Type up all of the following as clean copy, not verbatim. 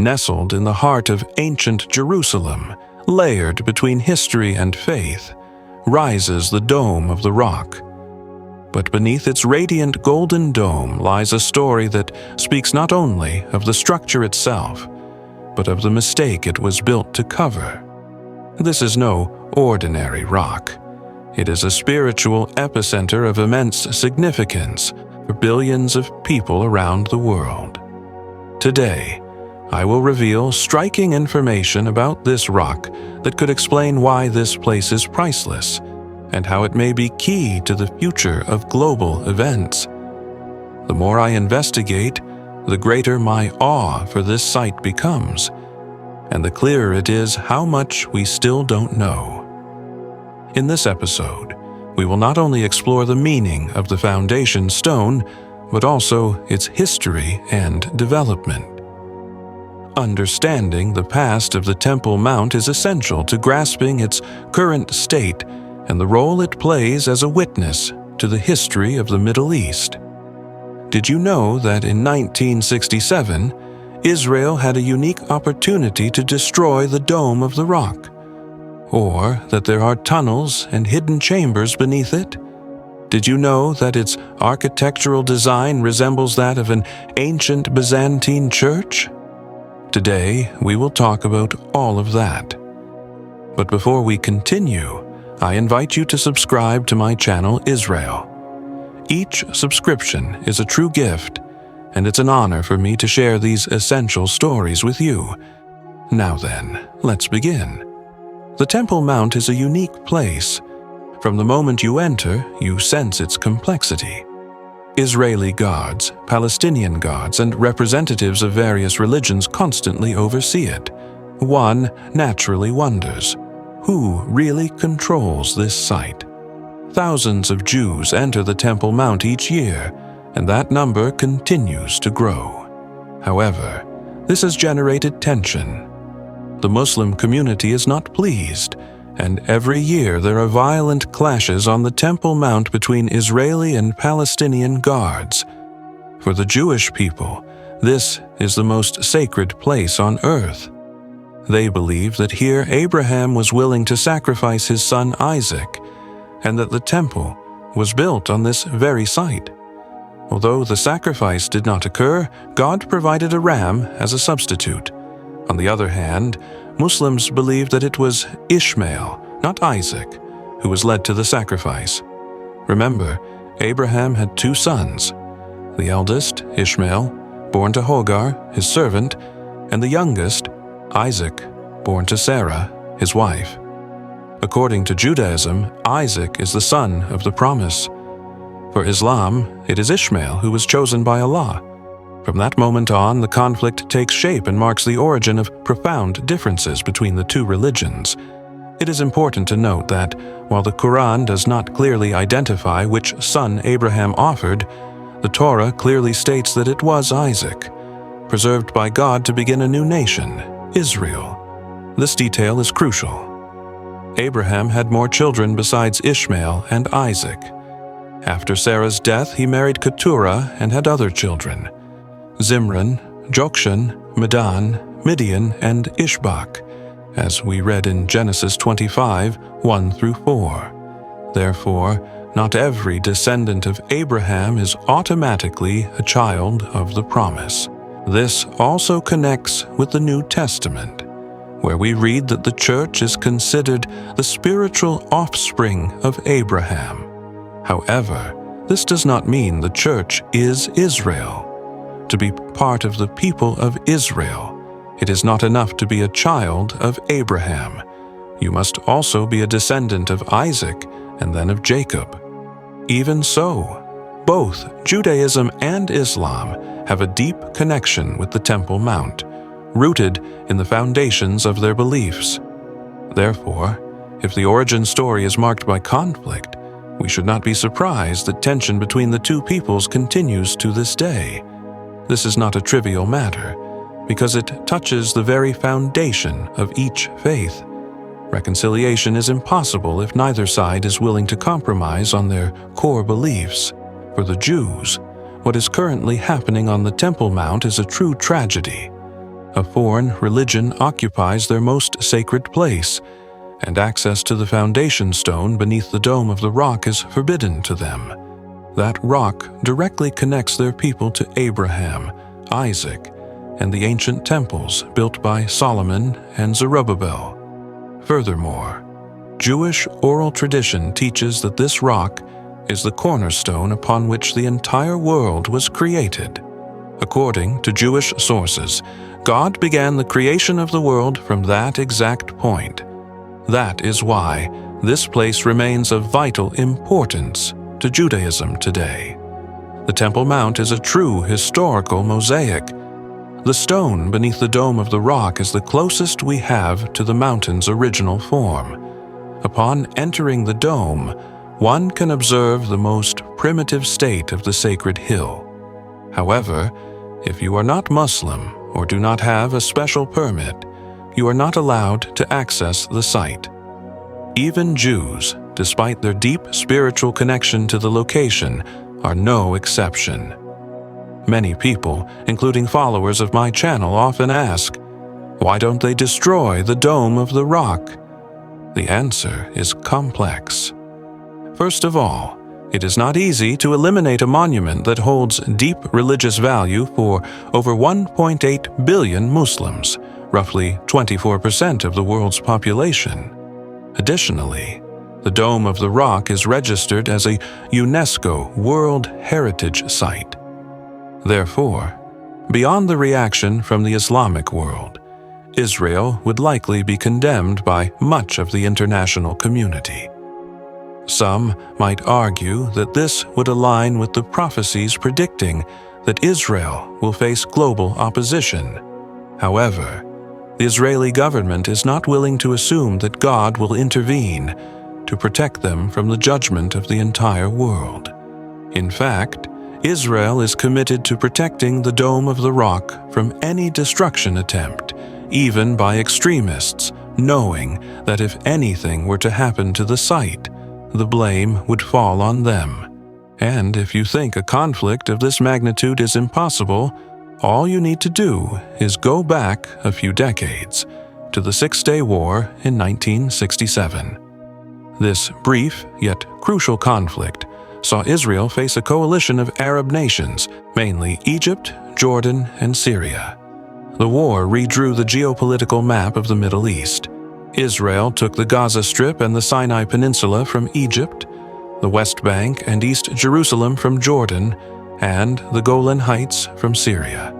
Nestled in the heart of ancient Jerusalem, layered between history and faith, rises the Dome of the Rock. But beneath its radiant golden dome lies a story that speaks not only of the structure itself, but of the mistake it was built to cover. This is no ordinary rock. It is a spiritual epicenter of immense significance for billions of people around the world. Today, I will reveal striking information about this rock that could explain why this place is priceless and how it may be key to the future of global events. The more I investigate, the greater my awe for this site becomes, and the clearer it is how much we still don't know. In this episode, we will not only explore the meaning of the foundation stone, but also its history and development. Understanding the past of the Temple Mount is essential to grasping its current state and the role it plays as a witness to the history of the Middle East. Did you know that in 1967, Israel had a unique opportunity to destroy the Dome of the Rock? Or that there are tunnels and hidden chambers beneath it? Did you know that its architectural design resembles that of an ancient Byzantine church? Today, we will talk about all of that. But before we continue, I invite you to subscribe to my channel, Israel. Each subscription is a true gift, and it's an honor for me to share these essential stories with you. Now then, let's begin. The Temple Mount is a unique place. From the moment you enter, you sense its complexity. Israeli gods, Palestinian gods, and representatives of various religions constantly oversee it. One naturally wonders, who really controls this site? Thousands of Jews enter the Temple Mount each year, and that number continues to grow. However, this has generated tension. The Muslim community is not pleased, and every year there are violent clashes on the Temple Mount between Israeli and Palestinian guards. For the Jewish people, this is the most sacred place on earth. They believe that here Abraham was willing to sacrifice his son Isaac, and that the temple was built on this very site. Although the sacrifice did not occur, God provided a ram as a substitute. On the other hand, Muslims believe that it was Ishmael, not Isaac, who was led to the sacrifice. Remember, Abraham had two sons. The eldest, Ishmael, born to Hagar, his servant, and the youngest, Isaac, born to Sarah, his wife. According to Judaism, Isaac is the son of the promise. For Islam, it is Ishmael who was chosen by Allah. From that moment on, the conflict takes shape and marks the origin of profound differences between the two religions. It is important to note that, while the Quran does not clearly identify which son Abraham offered, the Torah clearly states that it was Isaac, preserved by God to begin a new nation, Israel. This detail is crucial. Abraham had more children besides Ishmael and Isaac. After Sarah's death, he married Keturah and had other children: Zimran, Jokshan, Medan, Midian, and Ishbak, as we read in Genesis 25, 1-4. Therefore, not every descendant of Abraham is automatically a child of the promise. This also connects with the New Testament, where we read that the church is considered the spiritual offspring of Abraham. However, this does not mean the church is Israel. To be part of the people of Israel, it is not enough to be a child of Abraham. You must also be a descendant of Isaac and then of Jacob. Even so, both Judaism and Islam have a deep connection with the Temple Mount, rooted in the foundations of their beliefs. Therefore, if the origin story is marked by conflict, we should not be surprised that tension between the two peoples continues to this day. This is not a trivial matter, because it touches the very foundation of each faith. Reconciliation is impossible if neither side is willing to compromise on their core beliefs. For the Jews, what is currently happening on the Temple Mount is a true tragedy. a foreign religion occupies their most sacred place, and access to the foundation stone beneath the dome of the rock is forbidden to them. That rock directly connects their people to Abraham, Isaac, and the ancient temples built by Solomon and Zerubbabel. Furthermore, Jewish oral tradition teaches that this rock is the cornerstone upon which the entire world was created. According to Jewish sources, God began the creation of the world from that exact point. That is why this place remains of vital importance to Judaism today. The Temple Mount is a true historical mosaic. The stone beneath the dome of the rock is the closest we have to the mountain's original form. Upon entering the dome, one can observe the most primitive state of the sacred hill. However, if you are not Muslim or do not have a special permit, you are not allowed to access the site. Even Jews, despite their deep spiritual connection to the location, are no exception. Many people, including followers of my channel, often ask, why don't they destroy the dome of the rock? The answer is complex. First of all, it is not easy to eliminate a monument that holds deep religious value for over 1.8 billion Muslims, roughly 24% of the world's population. Additionally, the Dome of the Rock is registered as a UNESCO World Heritage Site. Therefore, beyond the reaction from the Islamic world, Israel would likely be condemned by much of the international community. Some might argue that this would align with the prophecies predicting that Israel will face global opposition. However, the Israeli government is not willing to assume that God will intervene to protect them from the judgment of the entire world. In fact, Israel is committed to protecting the Dome of the Rock from any destruction attempt, even by extremists, knowing that if anything were to happen to the site, the blame would fall on them. And if you think a conflict of this magnitude is impossible, all you need to do is go back a few decades to the Six-Day War in 1967. This brief yet crucial conflict saw Israel face a coalition of Arab nations, mainly Egypt, Jordan, and Syria. The war redrew the geopolitical map of the Middle East. Israel took the Gaza Strip and the Sinai Peninsula from Egypt, the West Bank and East Jerusalem from Jordan, and the Golan Heights from Syria.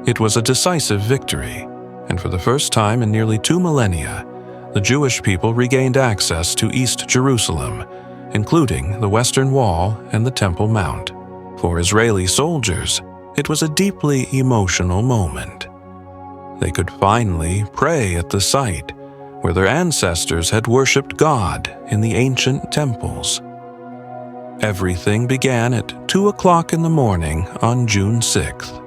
It was a decisive victory, and for the first time in nearly 2 millennia, the Jewish people regained access to East Jerusalem, including the Western Wall and the Temple Mount. For Israeli soldiers, it was a deeply emotional moment. They could finally pray at the site where their ancestors had worshipped God in the ancient temples. Everything began at 2 o'clock in the morning on June 6th.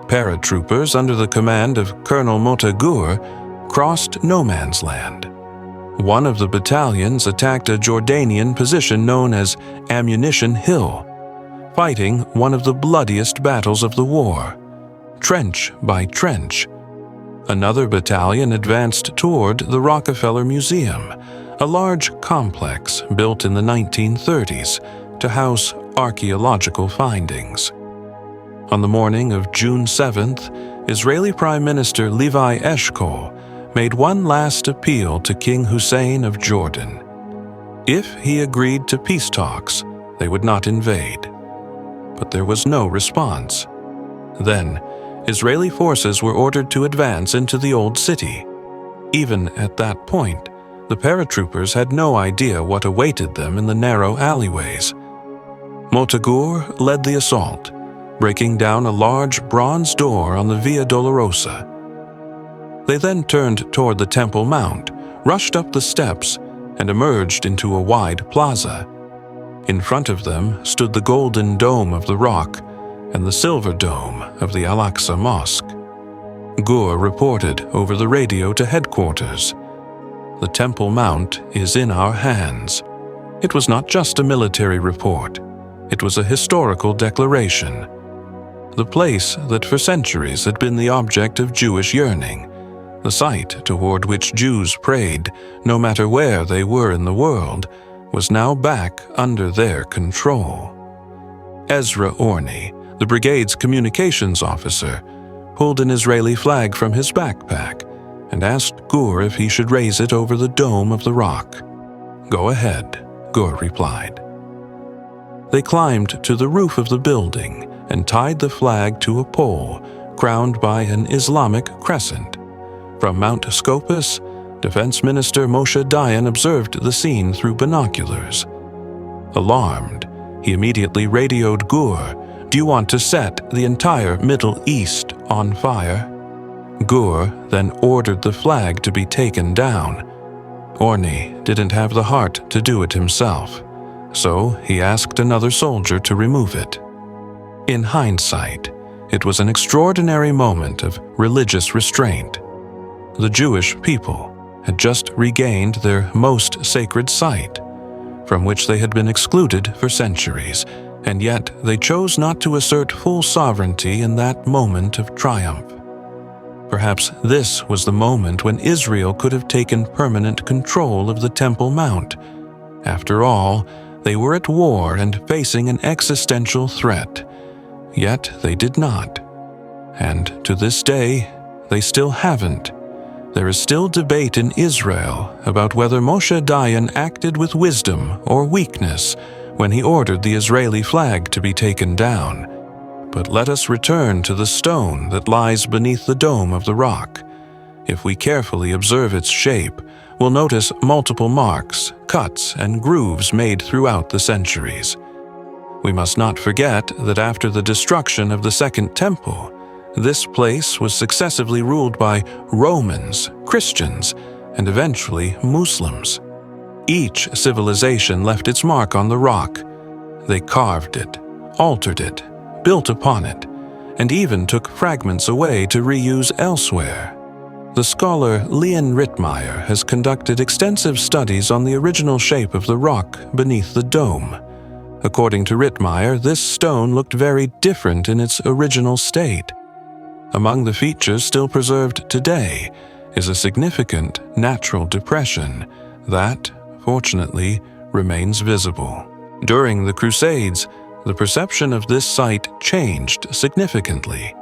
Paratroopers under the command of Colonel Motagur crossed no man's land. One of the battalions attacked a Jordanian position known as Ammunition Hill, fighting one of the bloodiest battles of the war, trench by trench. Another battalion advanced toward the Rockefeller Museum, a large complex built in the 1930s to house archaeological findings. On the morning of June 7th, Israeli Prime Minister Levi Eshkol made one last appeal to King Hussein of Jordan. If he agreed to peace talks, they would not invade. But there was no response. Then, Israeli forces were ordered to advance into the Old City. Even at that point, the paratroopers had no idea what awaited them in the narrow alleyways. Motagur led the assault, breaking down a large bronze door on the Via Dolorosa. They then turned toward the Temple Mount, rushed up the steps, and emerged into a wide plaza. In front of them stood the golden dome of the rock and the silver dome of the Al-Aqsa Mosque. Gur reported over the radio to headquarters. The Temple Mount is in our hands. It was not just a military report. It was a historical declaration. the place that for centuries had been the object of Jewish yearning, the site toward which Jews prayed, no matter where they were in the world, was now back under their control. Ezra Orney, the brigade's communications officer, pulled an Israeli flag from his backpack and asked Gur if he should raise it over the dome of the rock. "Go ahead," Gur replied. They climbed to the roof of the building and tied the flag to a pole crowned by an Islamic crescent. From Mount Scopus, Defense Minister Moshe Dayan observed the scene through binoculars. Alarmed, he immediately radioed Gur, "Do you want to set the entire Middle East on fire?" Gur then ordered the flag to be taken down. Orney didn't have the heart to do it himself, so he asked another soldier to remove it. In hindsight, it was an extraordinary moment of religious restraint. The Jewish people had just regained their most sacred site, from which they had been excluded for centuries, and yet they chose not to assert full sovereignty in that moment of triumph. Perhaps this was the moment when Israel could have taken permanent control of the Temple Mount. After all, they were at war and facing an existential threat. Yet they did not. And to this day, they still haven't. There is still debate in Israel about whether Moshe Dayan acted with wisdom or weakness when he ordered the Israeli flag to be taken down. But let us return to the stone that lies beneath the dome of the rock. If we carefully observe its shape, we'll notice multiple marks, cuts, and grooves made throughout the centuries. We must not forget that after the destruction of the Second Temple, this place was successively ruled by Romans, Christians, and eventually Muslims. Each civilization left its mark on the rock. They carved it, altered it, built upon it, and even took fragments away to reuse elsewhere. The scholar Leon Rittmeyer has conducted extensive studies on the original shape of the rock beneath the dome. According to Rittmeyer, this stone looked very different in its original state. Among the features still preserved today is a significant natural depression that, fortunately, remains visible. During the Crusades, the perception of this site changed significantly.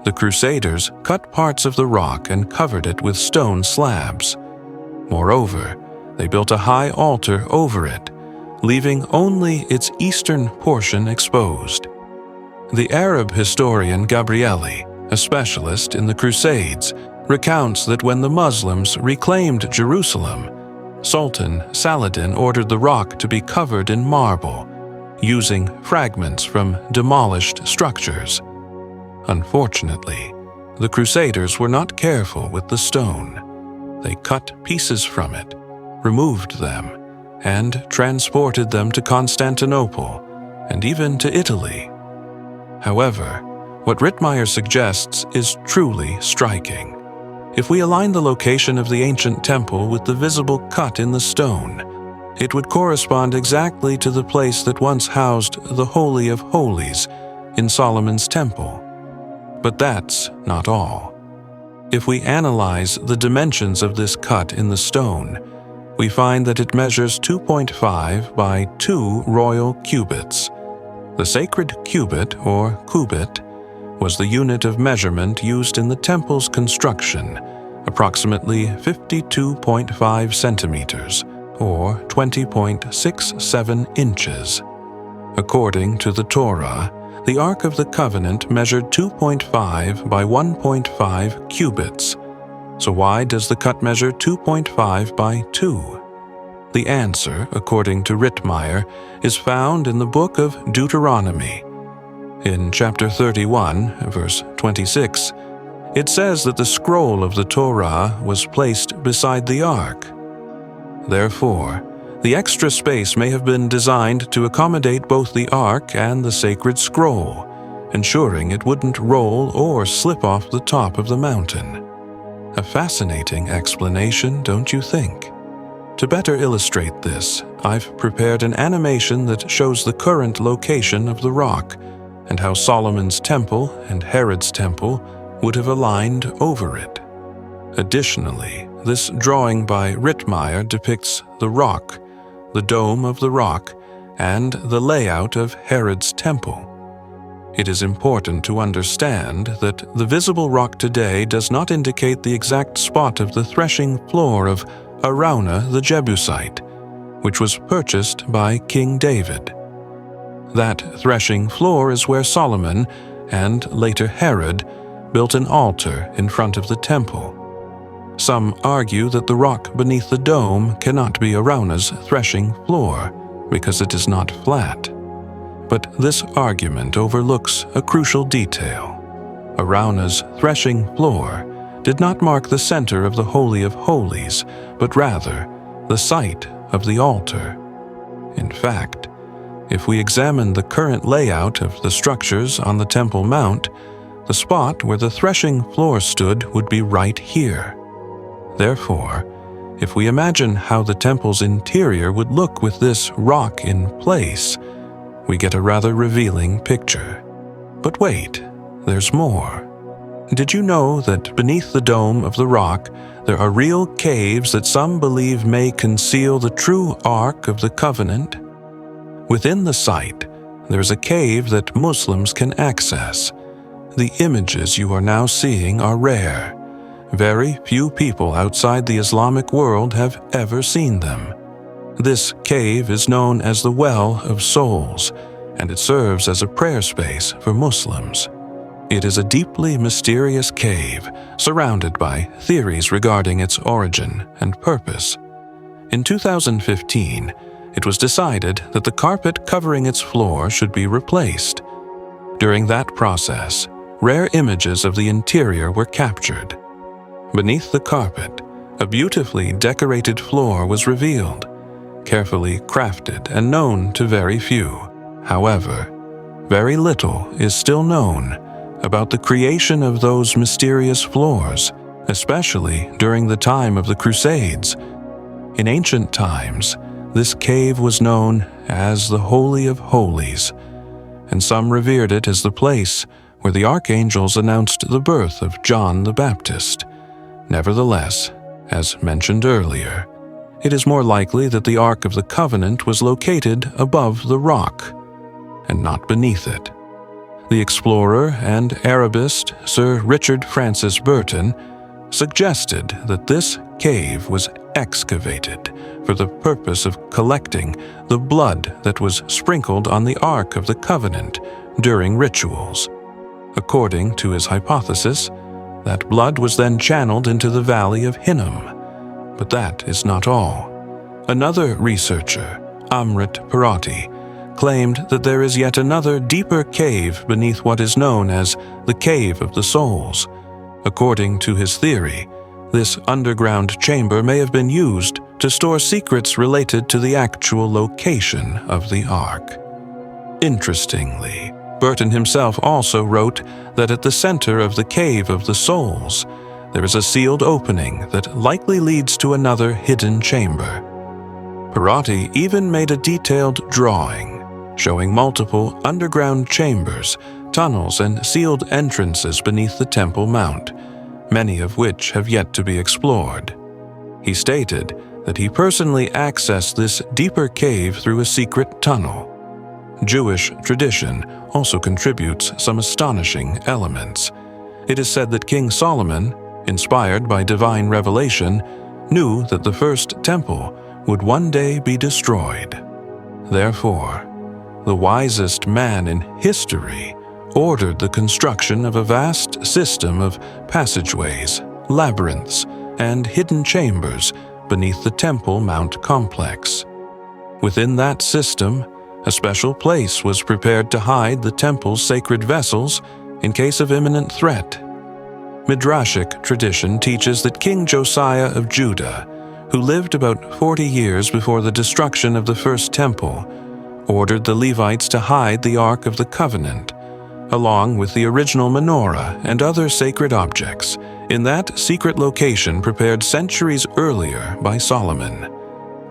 The Crusaders cut parts of the rock and covered it with stone slabs. Moreover, they built a high altar over it, leaving only its eastern portion exposed. The Arab historian Gabrieli, a specialist in the Crusades, recounts that when the Muslims reclaimed Jerusalem, Sultan Saladin ordered the rock to be covered in marble, using fragments from demolished structures. Unfortunately, the Crusaders were not careful with the stone. They cut pieces from it, removed them, and transported them to Constantinople and even to Italy. However, what Rittmeyer suggests is truly striking. If we align the location of the ancient temple with the visible cut in the stone, it would correspond exactly to the place that once housed the Holy of Holies in Solomon's temple. But that's not all. If we analyze the dimensions of this cut in the stone, we find that it measures 2.5 by 2 royal cubits. The sacred cubit, or cubit, was the unit of measurement used in the temple's construction, approximately 52.5 centimeters, or 20.67 inches. According to the Torah, the Ark of the Covenant measured 2.5 by 1.5 cubits. So why does the cut measure 2.5 by 2? The answer, according to Rittmeyer, is found in the book of Deuteronomy. In chapter 31, verse 26, it says that the scroll of the Torah was placed beside the ark. Therefore, the extra space may have been designed to accommodate both the ark and the sacred scroll, ensuring it wouldn't roll or slip off the top of the mountain. A fascinating explanation, don't you think? To better illustrate this, I've prepared an animation that shows the current location of the rock, and how Solomon's temple and Herod's temple would have aligned over it. Additionally, this drawing by Rittmeyer depicts the rock, the dome of the rock, and the layout of Herod's temple. It is important to understand that the visible rock today does not indicate the exact spot of the threshing floor of Araunah the Jebusite, which was purchased by King David. That threshing floor is where Solomon, and later Herod, built an altar in front of the temple. Some argue that the rock beneath the dome cannot be Araunah's threshing floor because it is not flat. But this argument overlooks a crucial detail. Araunah's threshing floor did not mark the center of the Holy of Holies, but rather the site of the altar. In fact, if we examine the current layout of the structures on the Temple Mount, the spot where the threshing floor stood would be right here. Therefore, if we imagine how the temple's interior would look with this rock in place, we get a rather revealing picture. But wait, there's more. Did you know that beneath the dome of the rock, there are real caves that some believe may conceal the true Ark of the Covenant? Within the site, there is a cave that Muslims can access. The images you are now seeing are rare. Very few people outside the Islamic world have ever seen them. This cave is known as the Well of Souls, and it serves as a prayer space for Muslims. It is a deeply mysterious cave, surrounded by theories regarding its origin and purpose. In 2015, it was decided that the carpet covering its floor should be replaced. During that process, rare images of the interior were captured. Beneath the carpet, a beautifully decorated floor was revealed, carefully crafted and known to very few. However, very little is still known about the creation of those mysterious floors, especially during the time of the Crusades. In ancient times, this cave was known as the Holy of Holies, and some revered it as the place where the archangels announced the birth of John the Baptist. Nevertheless, as mentioned earlier, it is more likely that the Ark of the Covenant was located above the rock, and not beneath it. The explorer and Arabist Sir Richard Francis Burton suggested that this cave was excavated for the purpose of collecting the blood that was sprinkled on the Ark of the Covenant during rituals. According to his hypothesis, that blood was then channeled into the Valley of Hinnom. But that is not all. Another researcher, Amrit Parati, claimed that there is yet another deeper cave beneath what is known as the Cave of the Souls. According to his theory, this underground chamber may have been used to store secrets related to the actual location of the Ark. Interestingly, Burton himself also wrote that at the center of the Cave of the Souls, there is a sealed opening that likely leads to another hidden chamber. Parati even made a detailed drawing showing multiple underground chambers, tunnels, and sealed entrances beneath the Temple Mount, many of which have yet to be explored. He stated that he personally accessed this deeper cave through a secret tunnel. Jewish tradition also contributes some astonishing elements. It is said that King Solomon, inspired by divine revelation, knew that the first temple would one day be destroyed. Therefore, the wisest man in history ordered the construction of a vast system of passageways, labyrinths, and hidden chambers beneath the Temple Mount complex. Within that system, a special place was prepared to hide the temple's sacred vessels in case of imminent threat. Midrashic tradition teaches that King Josiah of Judah, who lived about 40 years before the destruction of the first temple, ordered the Levites to hide the Ark of the Covenant, along with the original menorah and other sacred objects, in that secret location prepared centuries earlier by Solomon.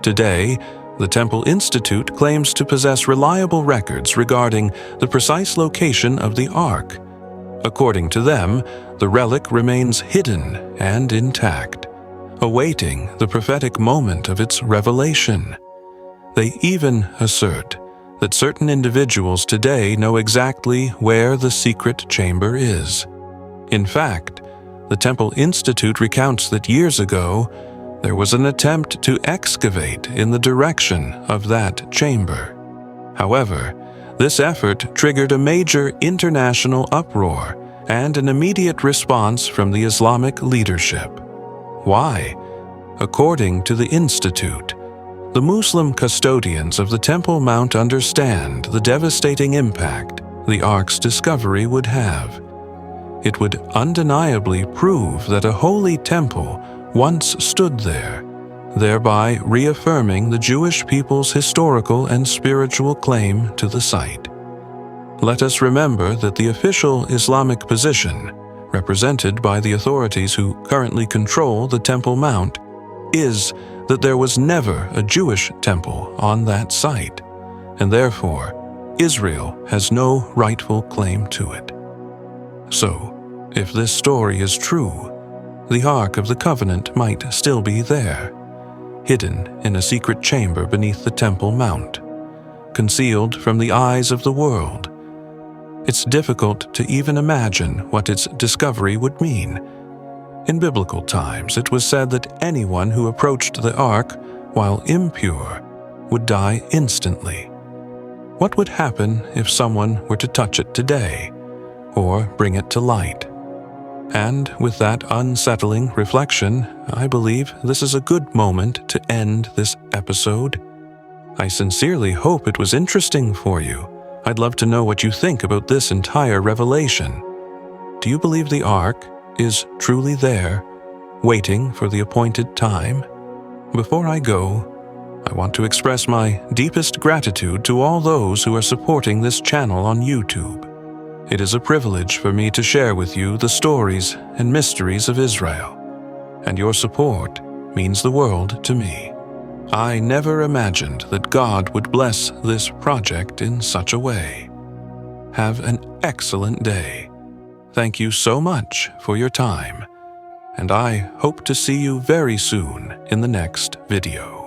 Today, The Temple Institute claims to possess reliable records regarding the precise location of the Ark. According to them, the relic remains hidden and intact, awaiting the prophetic moment of its revelation. They even assert that certain individuals today know exactly where the secret chamber is. In fact, the Temple Institute recounts that years ago, there was an attempt to excavate in the direction of that chamber. However, this effort triggered a major international uproar and an immediate response from the Islamic leadership. Why? According to the Institute, the Muslim custodians of the Temple Mount understand the devastating impact the Ark's discovery would have. It would undeniably prove that a holy temple once stood there, thereby reaffirming the Jewish people's historical and spiritual claim to the site. Let us remember that the official Islamic position, represented by the authorities who currently control the Temple Mount, is that there was never a Jewish temple on that site, and therefore Israel has no rightful claim to it. So, if this story is true, the Ark of the Covenant might still be there, hidden in a secret chamber beneath the Temple Mount, concealed from the eyes of the world. It's difficult to even imagine what its discovery would mean. In biblical times, it was said that anyone who approached the Ark while impure would die instantly. What would happen if someone were to touch it today, or bring it to light? And with that unsettling reflection, I believe this is a good moment to end this episode. I sincerely hope it was interesting for you. I'd love to know what you think about this entire revelation. Do you believe the Ark is truly there, waiting for the appointed time? Before I go, I want to express my deepest gratitude to all those who are supporting this channel on YouTube. It is a privilege for me to share with you the stories and mysteries of Israel, and your support means the world to me. I never imagined that God would bless this project in such a way. Have an excellent day. Thank you so much for your time, and I hope to see you very soon in the next video.